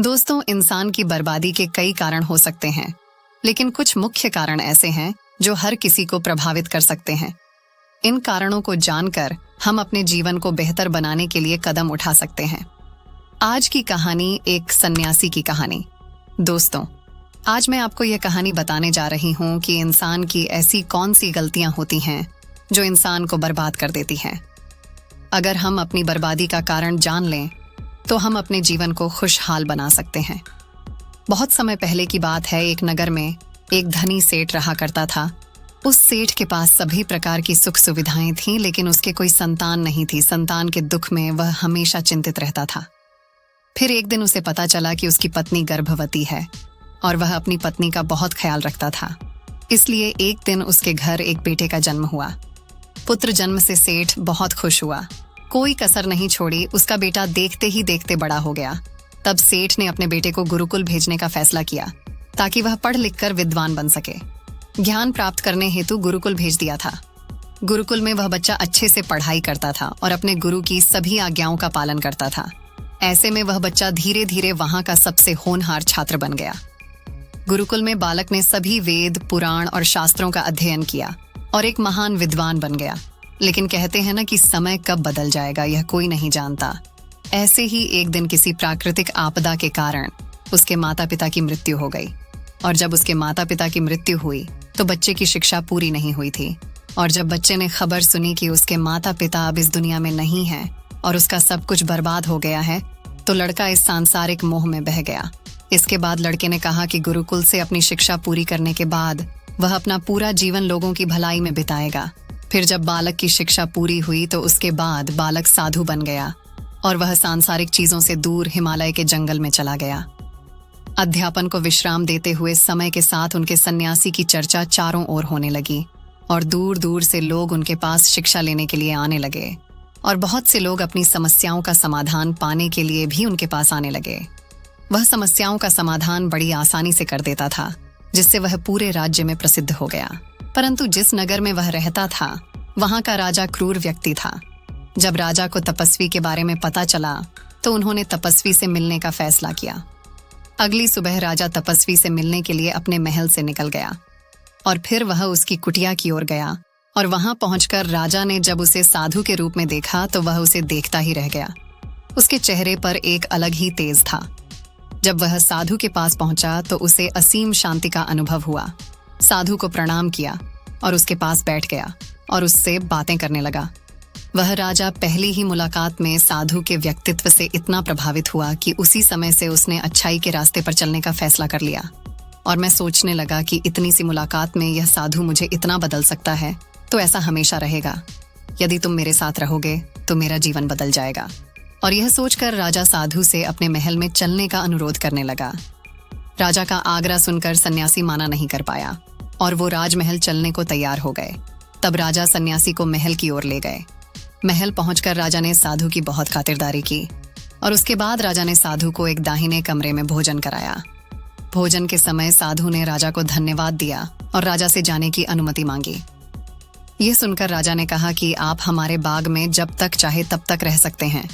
दोस्तों, इंसान की बर्बादी के कई कारण हो सकते हैं, लेकिन कुछ मुख्य कारण ऐसे हैं जो हर किसी को प्रभावित कर सकते हैं। इन कारणों को जानकर हम अपने जीवन को बेहतर बनाने के लिए कदम उठा सकते हैं। आज की कहानी एक सन्यासी की कहानी। दोस्तों, आज मैं आपको यह कहानी बताने जा रही हूँ कि इंसान की ऐसी कौन सी गलतियां होती हैं जो इंसान को बर्बाद कर देती हैं। अगर हम अपनी बर्बादी का कारण जान लें तो हम अपने जीवन को खुशहाल बना सकते हैं। बहुत समय पहले की बात है, एक नगर में एक धनी सेठ रहा करता था। उस सेठ के पास सभी प्रकार की सुख सुविधाएं थीं, लेकिन उसके कोई संतान नहीं थी। संतान के दुख में वह हमेशा चिंतित रहता था। फिर एक दिन उसे पता चला कि उसकी पत्नी गर्भवती है और वह अपनी पत्नी का बहुत ख्याल रखता था। इसलिए एक दिन उसके घर एक बेटे का जन्म हुआ। पुत्र जन्म से सेठ बहुत खुश हुआ। कोई कसर नहीं छोड़ी। उसका बेटा देखते ही देखते बड़ा हो गया। तब सेठ ने अपने बेटे को गुरुकुल भेजने का फैसला किया ताकि वह पढ़ लिख कर विद्वान बन सके। ज्ञान प्राप्त करने हेतु गुरुकुल भेज दिया था। गुरुकुल में वह बच्चा अच्छे से पढ़ाई करता था और अपने गुरु की सभी आज्ञाओं का पालन करता था। ऐसे में वह बच्चा धीरे धीरे वहां का सबसे होनहार छात्र बन गया। गुरुकुल में बालक ने सभी वेद, पुराण और शास्त्रों का अध्ययन किया और एक महान विद्वान बन गया। लेकिन कहते हैं ना कि समय कब बदल जाएगा यह कोई नहीं जानता। ऐसे ही एक दिन किसी प्राकृतिक आपदा के कारण उसके माता पिता की मृत्यु हो गई। और जब उसके माता पिता की मृत्यु हुई तो बच्चे की शिक्षा पूरी नहीं हुई थी। और जब बच्चे ने खबर सुनी कि उसके माता पिता अब इस दुनिया में नहीं हैं और उसका सब कुछ बर्बाद हो गया है, तो लड़का इस सांसारिक मोह में बह गया। इसके बाद लड़के ने कहा कि गुरुकुल से अपनी शिक्षा पूरी करने के बाद वह अपना पूरा जीवन लोगों की भलाई में बिताएगा। फिर जब बालक की शिक्षा पूरी हुई तो उसके बाद बालक साधु बन गया और वह सांसारिक चीजों से दूर हिमालय के जंगल में चला गया। अध्यापन को विश्राम देते हुए समय के साथ उनके सन्यासी की चर्चा चारों ओर होने लगी और दूर दूर से लोग उनके पास शिक्षा लेने के लिए आने लगे। और बहुत से लोग अपनी समस्याओं का समाधान पाने के लिए भी उनके पास आने लगे। वह समस्याओं का समाधान बड़ी आसानी से कर देता था, जिससे वह पूरे राज्य में प्रसिद्ध हो गया। परंतु जिस नगर में वह रहता था वहां का राजा क्रूर व्यक्ति था। जब राजा को तपस्वी के बारे में पता चला तो उन्होंने तपस्वी से मिलने का फैसला किया। अगली सुबह राजा तपस्वी से मिलने के लिए अपने महल से निकल गया और फिर वह उसकी कुटिया की ओर गया। और वहां पहुंचकर राजा ने जब उसे साधु के रूप में देखा तो वह उसे देखता ही रह गया। उसके चेहरे पर एक अलग ही तेज था। जब वह साधु के पास पहुंचा तो उसे असीम शांति का अनुभव हुआ। साधु को प्रणाम किया और उसके पास बैठ गया और उससे बातें करने लगा। वह राजा पहली ही मुलाकात में साधु के व्यक्तित्व से इतना प्रभावित हुआ कि उसी समय से उसने अच्छाई के रास्ते पर चलने का फैसला कर लिया। और मैं सोचने लगा कि इतनी सी मुलाकात में यह साधु मुझे इतना बदल सकता है, तो ऐसा हमेशा रहेगा। यदि तुम मेरे साथ रहोगे तो मेरा जीवन बदल जाएगा। और यह सोचकर राजा साधु से अपने महल में चलने का अनुरोध करने लगा। राजा का आग्रह सुनकर सन्यासी माना नहीं कर पाया और वो राजमहल चलने को तैयार हो गए। तब राजा सन्यासी को महल की ओर ले गए। महल पहुंचकर राजा ने साधु की बहुत खातिरदारी की और उसके बाद राजा ने साधु को एक दाहिने कमरे में भोजन कराया। भोजन के समय साधु ने राजा को धन्यवाद दिया और राजा से जाने की अनुमति मांगी। ये सुनकर राजा ने कहा कि आप हमारे बाग में जब तक चाहे तब तक रह सकते हैं।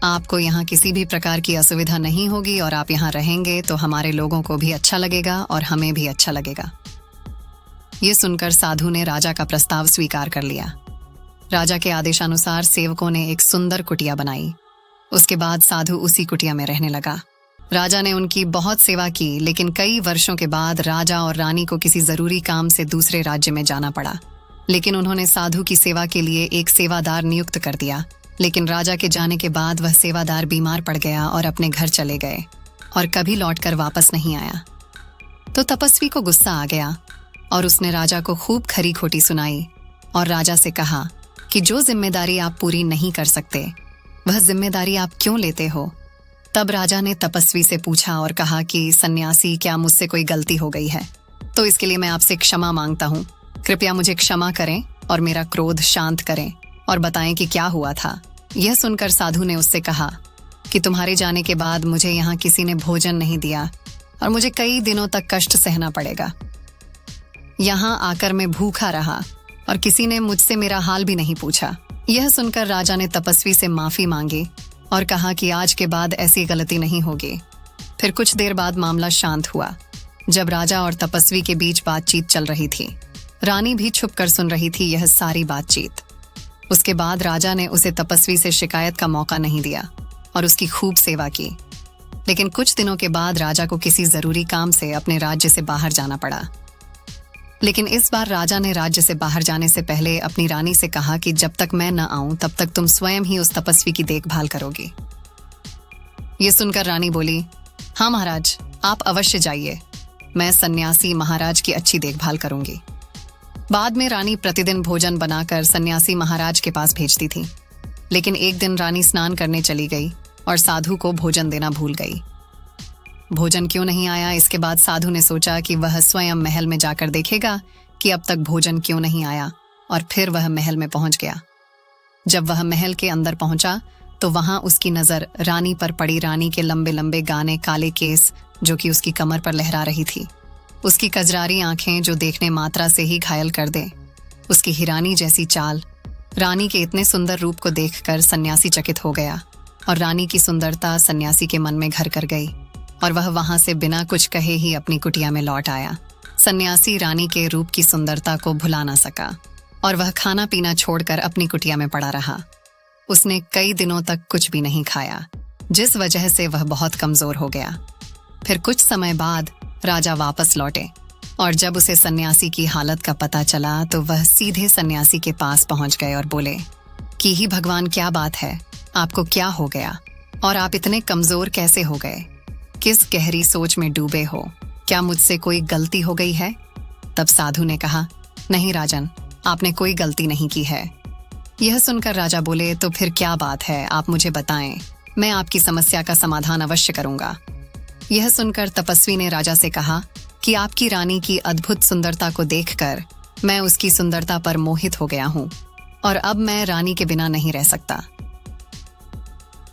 आपको यहाँ किसी भी प्रकार की असुविधा नहीं होगी और आप यहाँ रहेंगे तो हमारे लोगों को भी अच्छा लगेगा और हमें भी अच्छा लगेगा। ये सुनकर साधु ने राजा का प्रस्ताव स्वीकार कर लिया। राजा के आदेशानुसार सेवकों ने एक सुंदर कुटिया बनाई। उसके बाद साधु उसी कुटिया में रहने लगा। राजा ने उनकी बहुत सेवा की, लेकिन कई वर्षों के बाद राजा और रानी को किसी जरूरी काम से दूसरे राज्य में जाना पड़ा। लेकिन उन्होंने साधु की सेवा के लिए एक सेवादार नियुक्त कर दिया। लेकिन राजा के जाने के बाद वह सेवादार बीमार पड़ गया और अपने घर चले गए और कभी लौटकर वापस नहीं आया। तो तपस्वी को गुस्सा आ गया और उसने राजा को खूब खरी खोटी सुनाई और राजा से कहा कि जो जिम्मेदारी आप पूरी नहीं कर सकते वह जिम्मेदारी आप क्यों लेते हो। तब राजा ने तपस्वी से पूछा और कहा कि सन्यासी, क्या मुझसे कोई गलती हो गई है? तो इसके लिए मैं आपसे क्षमा मांगता हूँ। कृपया मुझे क्षमा करें और मेरा क्रोध शांत करें और बताएं कि क्या हुआ था। यह सुनकर साधु ने उससे कहा कि तुम्हारे जाने के बाद मुझे यहाँ किसी ने भोजन नहीं दिया और मुझे कई दिनों तक कष्ट सहना पड़ेगा। यहाँ आकर मैं भूखा रहा और किसी ने मुझसे मेरा हाल भी नहीं पूछा। यह सुनकर राजा ने तपस्वी से माफी मांगी और कहा कि आज के बाद ऐसी गलती नहीं होगी। फिर कुछ देर बाद मामला शांत हुआ। जब राजा और तपस्वी के बीच बातचीत चल रही थी, रानी भी छुपकर सुन रही थी यह सारी बातचीत। उसके बाद राजा ने उसे तपस्वी से शिकायत का मौका नहीं दिया और उसकी खूब सेवा की। लेकिन कुछ दिनों के बाद राजा को किसी जरूरी काम से अपने राज्य से बाहर जाना पड़ा। लेकिन इस बार राजा ने राज्य से बाहर जाने से पहले अपनी रानी से कहा कि जब तक मैं न आऊं तब तक तुम स्वयं ही उस तपस्वी की देखभाल करोगी। ये सुनकर रानी बोली, हाँ महाराज, आप अवश्य जाइए, मैं सन्यासी महाराज की अच्छी देखभाल करूंगी। बाद में रानी प्रतिदिन भोजन बनाकर सन्यासी महाराज के पास भेजती थी। लेकिन एक दिन रानी स्नान करने चली गई और साधु को भोजन देना भूल गई। भोजन क्यों नहीं आया, इसके बाद साधु ने सोचा कि वह स्वयं महल में जाकर देखेगा कि अब तक भोजन क्यों नहीं आया, और फिर वह महल में पहुंच गया। जब वह महल के अंदर पहुंचा तो वहां उसकी नजर रानी पर पड़ी। रानी के लंबे लंबे गाने काले केस जो कि उसकी कमर पर लहरा रही थी, उसकी कजरारी आंखें जो देखने मात्रा से ही घायल कर दे, उसकी हिरानी जैसी चाल। रानी के इतने सुंदर रूप को देखकर सन्यासी चकित हो गया और रानी की सुंदरता सन्यासी के मन में घर कर गई और वह वहां से बिना कुछ कहे ही अपनी कुटिया में लौट आया। सन्यासी रानी के रूप की सुंदरता को भुला ना सका और वह खाना पीना छोड़कर अपनी कुटिया में पड़ा रहा। उसने कई दिनों तक कुछ भी नहीं खाया, जिस वजह से वह बहुत कमजोर हो गया। फिर कुछ समय बाद राजा वापस लौटे और जब उसे सन्यासी की हालत का पता चला तो वह सीधे सन्यासी के पास पहुंच गए और बोले कि ही भगवान, क्या बात है, आपको क्या हो गया और आप इतने कमजोर कैसे हो गए? किस गहरी सोच में डूबे हो? क्या मुझसे कोई गलती हो गई है? तब साधु ने कहा, नहीं राजन, आपने कोई गलती नहीं की है। यह सुनकर राजा बोले, तो फिर क्या बात है, आप मुझे बताएं, मैं आपकी समस्या का समाधान अवश्य करूंगा। यह सुनकर तपस्वी ने राजा से कहा कि आपकी रानी की अद्भुत सुंदरता को देखकर मैं उसकी सुंदरता पर मोहित हो गया हूं और अब मैं रानी के बिना नहीं रह सकता।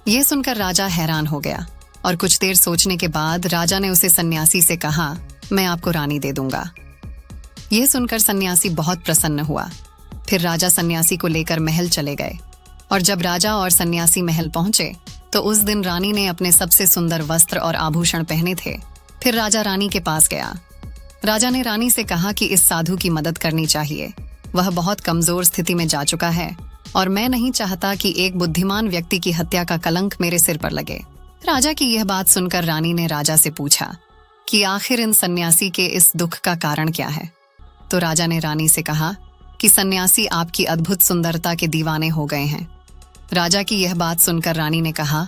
यह सुनकर राजा हैरान हो गया और कुछ देर सोचने के बाद राजा ने उसे सन्यासी से कहा, मैं आपको रानी दे दूंगा। यह सुनकर सन्यासी बहुत प्रसन्न हुआ। फिर राजा सन्यासी को लेकर महल चले गए और जब राजा और सन्यासी महल पहुंचे तो उस दिन रानी ने अपने सबसे सुंदर वस्त्र और आभूषण पहने थे। फिर राजा रानी के पास गया। राजा ने रानी से कहा कि इस साधु की मदद करनी चाहिए, वह बहुत कमजोर स्थिति में जा चुका है और मैं नहीं चाहता कि एक बुद्धिमान व्यक्ति की हत्या का कलंक मेरे सिर पर लगे। राजा की यह बात सुनकर रानी ने राजा से पूछा कि आखिर इन सन्यासी के इस दुख का कारण क्या है। तो राजा ने रानी से कहा कि सन्यासी आपकी अद्भुत सुंदरता के दीवाने हो गए हैं। राजा की यह बात सुनकर रानी ने कहा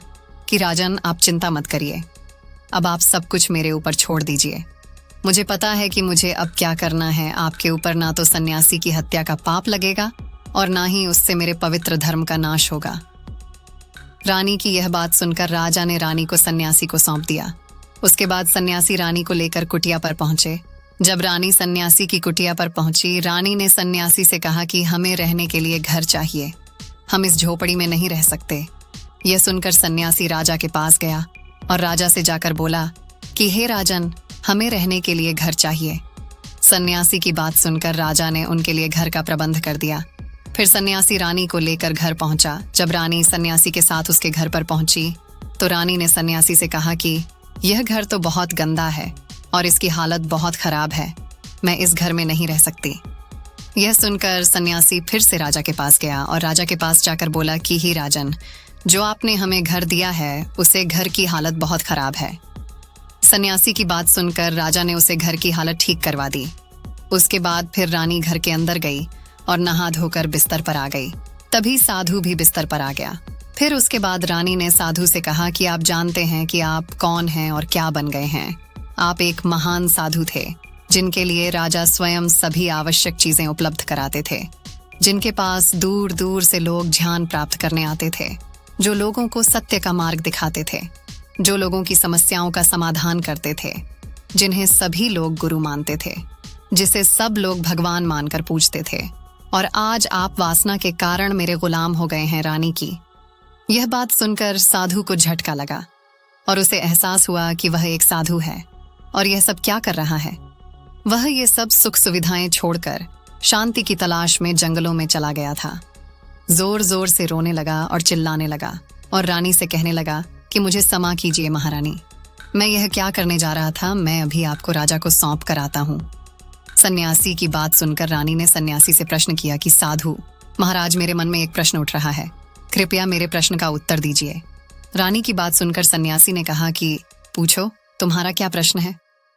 कि राजन, आप चिंता मत करिए, अब आप सब कुछ मेरे ऊपर छोड़ दीजिए। मुझे पता है कि मुझे अब क्या करना है। आपके ऊपर ना तो सन्यासी की हत्या का पाप लगेगा और ना ही उससे मेरे पवित्र धर्म का नाश होगा। रानी की यह बात सुनकर राजा ने रानी को सन्यासी को सौंप दिया। उसके बाद सन्यासी रानी को लेकर कुटिया पर पहुंचे। जब रानी सन्यासी की कुटिया पर पहुंची, रानी ने सन्यासी से कहा कि हमें रहने के लिए घर चाहिए, हम इस झोपड़ी में नहीं रह सकते। यह सुनकर सन्यासी राजा के पास गया और राजा से जाकर बोला कि हे राजन, हमें रहने के लिए घर चाहिए। सन्यासी की बात सुनकर राजा ने उनके लिए घर का प्रबंध कर दिया। फिर सन्यासी रानी को लेकर घर पहुंचा। जब रानी सन्यासी के साथ उसके घर पर पहुंची तो रानी ने सन्यासी से कहा कि यह घर तो बहुत गंदा है और इसकी हालत बहुत खराब है, मैं इस घर में नहीं रह सकती। यह सुनकर सन्यासी फिर से राजा के पास गया और राजा के पास जाकर बोला कि ही राजन, जो आपने हमें घर दिया है उसे घर की हालत बहुत खराब है। सन्यासी की बात सुनकर राजा ने उसे घर की हालत ठीक करवा दी। उसके बाद फिर रानी घर के अंदर गई और नहा धोकर बिस्तर पर आ गई। तभी साधु भी बिस्तर पर आ गया। फिर उसके बाद रानी ने साधु से कहा कि आप जानते हैं कि आप कौन हैं और क्या बन गए हैं। आप एक महान साधु थे जिनके लिए राजा स्वयं सभी आवश्यक चीजें उपलब्ध कराते थे, जिनके पास दूर दूर से लोग ध्यान प्राप्त करने आते थे, जो लोगों को सत्य का मार्ग दिखाते थे, जो लोगों की समस्याओं का समाधान करते थे, जिन्हें सभी लोग गुरु मानते थे, जिसे सब लोग भगवान मानकर पूजते थे। और आज आप वासना के कारण मेरे गुलाम हो गए हैं। रानी की यह बात सुनकर साधु को झटका लगा और उसे एहसास हुआ कि वह एक साधु है और यह सब क्या कर रहा है। वह ये सब सुख सुविधाएं छोड़कर शांति की तलाश में जंगलों में चला गया था। जोर जोर से रोने लगा और चिल्लाने लगा और रानी से कहने लगा कि मुझे क्षमा कीजिए महारानी, मैं यह क्या करने जा रहा था, मैं अभी आपको राजा को सौंप कर आता हूँ। सन्यासी की बात सुनकर रानी ने सन्यासी से प्रश्न किया कि साधु महाराज, मेरे मन में एक प्रश्न उठ रहा है, कृपया मेरे प्रश्न का उत्तर दीजिए। रानी की बात सुनकर सन्यासी ने कहा कि पूछो, तुम्हारा क्या प्रश्न है।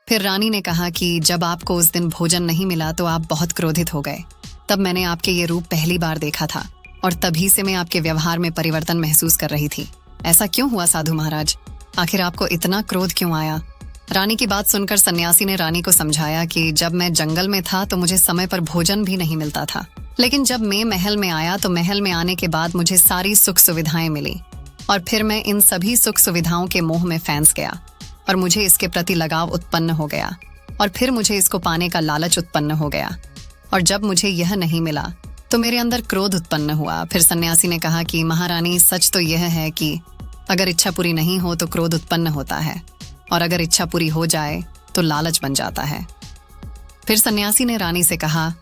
फिर रानी ने कहा कि जब आपको उस दिन भोजन नहीं मिला तो आप बहुत क्रोधित हो गए। तब मैंने आपके ये रूप पहली बार देखा था और तभी से मैं आपके व्यवहार में परिवर्तन महसूस कर रही थी। ऐसा क्यों हुआ साधु महाराज? आखिर आपको इतना क्रोध क्यों आया? रानी की बात सुनकर सन्यासी ने रानी को समझाया कि जब मैं जंगल में था तो मुझे समय पर भोजन भी नहीं मिलता था, लेकिन जब मैं महल में आया तो महल में आने के बाद मुझे सारी सुख सुविधाएं मिली और फिर मैं इन सभी सुख सुविधाओं के मोह में फंस गया और मुझे इसके प्रति लगाव उत्पन्न हो गया और फिर मुझे इसको पाने का लालच उत्पन्न हो गया और जब मुझे यह नहीं मिला तो मेरे अंदर क्रोध उत्पन्न हुआ। फिर सन्यासी ने कहा कि महारानी, सच तो यह है कि अगर इच्छा पूरी नहीं हो तो क्रोध उत्पन्न होता है और अगर इच्छा पूरी हो जाए तो लालच बन जाता है। फिर सन्यासी ने रानी से कहा,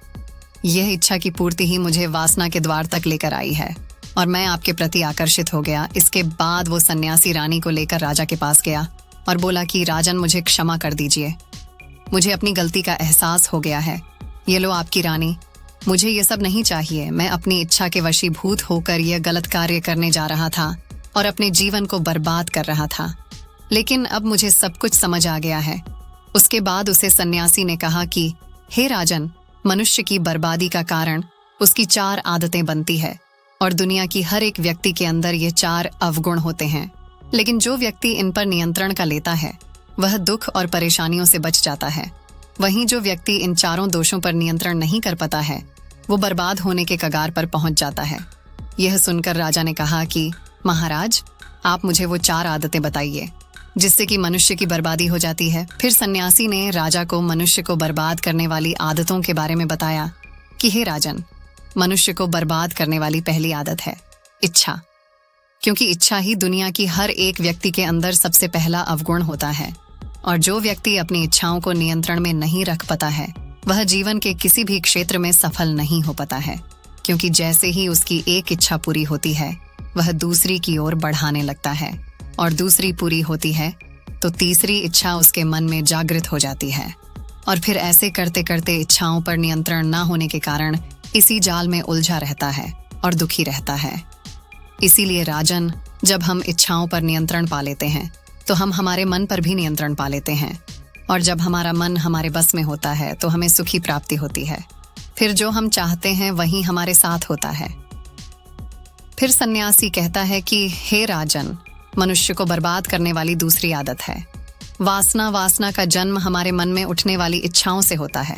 यह इच्छा की पूर्ति ही मुझे वासना के द्वार तक लेकर आई है और मैं आपके प्रति आकर्षित हो गया। इसके बाद वो सन्यासी रानी को लेकर राजा के पास गया और बोला कि राजन, मुझे क्षमा कर दीजिए, मुझे अपनी गलती का एहसास हो गया है। ये लो आपकी रानी, मुझे ये सब नहीं चाहिए। मैं अपनी इच्छा के वशीभूत होकर यह गलत कार्य करने जा रहा था और अपने जीवन को बर्बाद कर रहा था, लेकिन अब मुझे सब कुछ समझ आ गया है। उसके बाद उसे सन्यासी ने कहा कि हे राजन, मनुष्य की बर्बादी का कारण उसकी 4 आदतें बनती है और दुनिया की हर एक व्यक्ति के अंदर ये 4 अवगुण होते हैं, लेकिन जो व्यक्ति इन पर नियंत्रण का लेता है वह दुख और परेशानियों से बच जाता है। वहीं जो व्यक्ति इन 4 दोषों पर नियंत्रण नहीं कर पाता है वो बर्बाद होने के कगार पर पहुंच जाता है। यह सुनकर राजा ने कहा कि महाराज, आप मुझे वो 4 आदतें बताइए जिससे कि मनुष्य की बर्बादी हो जाती है। फिर सन्यासी ने राजा को मनुष्य को बर्बाद करने वाली आदतों के बारे में बताया कि हे राजन, मनुष्य को बर्बाद करने वाली पहली आदत है इच्छा, क्योंकि इच्छा ही दुनिया की हर एक व्यक्ति के अंदर सबसे पहला अवगुण होता है और जो व्यक्ति अपनी इच्छाओं को नियंत्रण में नहीं रख पाता है वह जीवन के किसी भी क्षेत्र में सफल नहीं हो पाता है, क्योंकि जैसे ही उसकी एक इच्छा पूरी होती है वह दूसरी की ओर बढ़ाने लगता है और दूसरी पूरी होती है तो तीसरी इच्छा उसके मन में जागृत हो जाती है और फिर ऐसे करते करते इच्छाओं पर नियंत्रण न होने के कारण इसी जाल में उलझा रहता है और दुखी रहता है। इसीलिए राजन, जब हम इच्छाओं पर नियंत्रण पा लेते हैं तो हम हमारे मन पर भी नियंत्रण पा लेते हैं और जब हमारा मन हमारे बस में होता है तो हमें सुखी प्राप्ति होती है। फिर जो हम चाहते हैं वही हमारे साथ होता है। फिर सन्यासी कहता है कि हे राजन, मनुष्य को बर्बाद करने वाली दूसरी आदत है वासना। वासना का जन्म हमारे मन में उठने वाली इच्छाओं से होता है।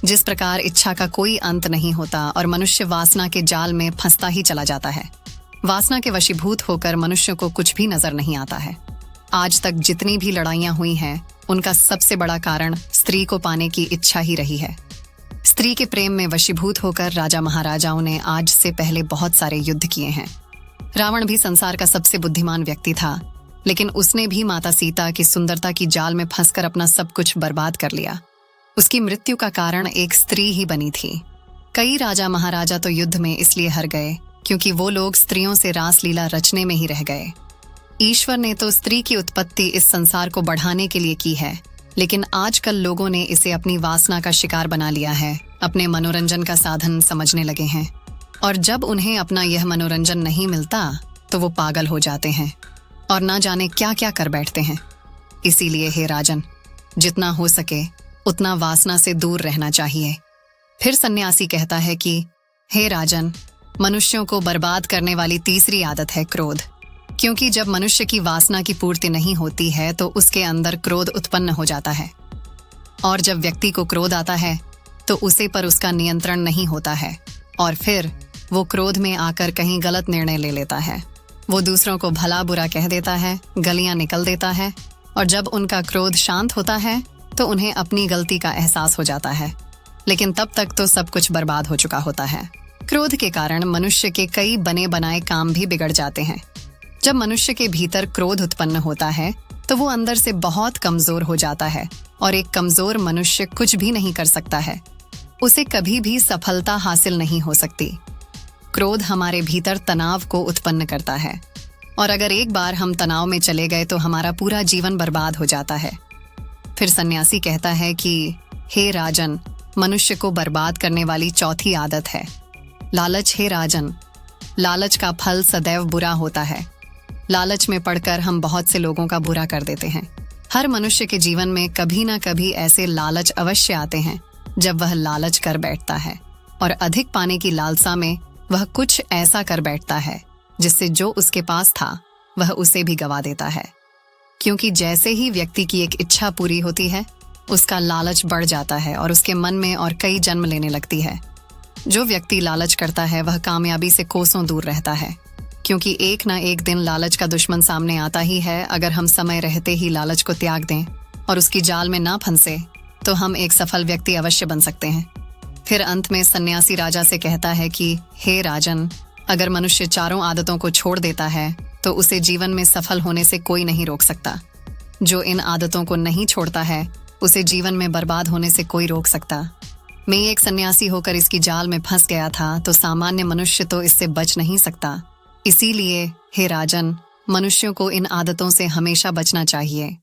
जिस प्रकार इच्छा का कोई अंत नहीं होता और मनुष्य वासना के जाल में फंसता ही चला जाता है। वासना के वशीभूत होकर मनुष्य को कुछ भी नजर नहीं आता है। आज तक जितनी भी लड़ाइयां हुई हैं उनका सबसे बड़ा कारण स्त्री को पाने की इच्छा ही रही है। स्त्री के प्रेम में वशीभूत होकर राजा महाराजाओं ने आज से पहले बहुत सारे युद्ध किए हैं। रावण भी संसार का सबसे बुद्धिमान व्यक्ति था, लेकिन उसने भी माता सीता की सुंदरता की जाल में फंसकर अपना सब कुछ बर्बाद कर लिया। उसकी मृत्यु का कारण एक स्त्री ही बनी थी। कई राजा महाराजा तो युद्ध में इसलिए हार गए क्योंकि वो लोग स्त्रियों से रासलीला रचने में ही रह गए। ईश्वर ने तो स्त्री की उत्पत्ति इस संसार को बढ़ाने के लिए की है, लेकिन आजकल लोगों ने इसे अपनी वासना का शिकार बना लिया है, अपने मनोरंजन का साधन समझने लगे हैं और जब उन्हें अपना यह मनोरंजन नहीं मिलता तो वो पागल हो जाते हैं और ना जाने क्या क्या कर बैठते हैं। इसीलिए हे राजन, जितना हो सके उतना वासना से दूर रहना चाहिए। फिर सन्यासी कहता है कि हे राजन, मनुष्यों को बर्बाद करने वाली तीसरी आदत है क्रोध, क्योंकि जब मनुष्य की वासना की पूर्ति नहीं होती है तो उसके अंदर क्रोध उत्पन्न हो जाता है और जब व्यक्ति को क्रोध आता है तो उसे पर उसका नियंत्रण नहीं होता है और फिर वो क्रोध में आकर कहीं गलत निर्णय ले लेता है। वो दूसरों को भला बुरा कह देता है, गलियां निकल देता है और जब उनका क्रोध शांत होता है तो उन्हें अपनी गलती का एहसास हो जाता है, लेकिन तब तक तो सब कुछ बर्बाद हो चुका होता है। क्रोध के कारण मनुष्य के कई बने बनाए काम भी बिगड़ जाते हैं। जब मनुष्य के भीतर क्रोध उत्पन्न होता है तो वो अंदर से बहुत कमजोर हो जाता है और एक कमजोर मनुष्य कुछ भी नहीं कर सकता है, उसे कभी भी सफलता हासिल नहीं हो सकती। क्रोध हमारे भीतर तनाव को उत्पन्न करता है और अगर एक बार हम तनाव में चले गए तो हमारा पूरा जीवन बर्बाद हो जाता है। फिर सन्यासी कहता है कि हे राजन, मनुष्य को बर्बाद करने वाली चौथी आदत है लालच। हे राजन, लालच का फल सदैव बुरा होता है। लालच में पड़कर हम बहुत से लोगों का बुरा कर देते हैं। हर मनुष्य के जीवन में कभी ना कभी ऐसे लालच अवश्य आते हैं जब वह लालच कर बैठता है और अधिक पाने की लालसा में वह कुछ ऐसा कर बैठता है जिससे जो उसके पास था वह उसे भी गवा देता है। क्योंकि जैसे ही व्यक्ति की एक इच्छा पूरी होती है, उसका लालच बढ़ जाता है और उसके मन में और कई जन्म लेने लगती है। जो व्यक्ति लालच करता है वह कामयाबी से कोसों दूर रहता है, क्योंकि एक ना एक दिन लालच का दुश्मन सामने आता ही है। अगर हम समय रहते ही लालच को त्याग दें और उसकी जाल में ना फंसे तो हम एक सफल व्यक्ति अवश्य बन सकते हैं। फिर अंत में सन्यासी राजा से कहता है कि हे राजन, अगर मनुष्य चारों आदतों को छोड़ देता है तो उसे जीवन में सफल होने से कोई नहीं रोक सकता। जो इन आदतों को नहीं छोड़ता है उसे जीवन में बर्बाद होने से कोई रोक सकता। मैं एक सन्यासी होकर इसकी जाल में फंस गया था, तो सामान्य मनुष्य तो इससे बच नहीं सकता। इसीलिए हे राजन, मनुष्यों को इन आदतों से हमेशा बचना चाहिए।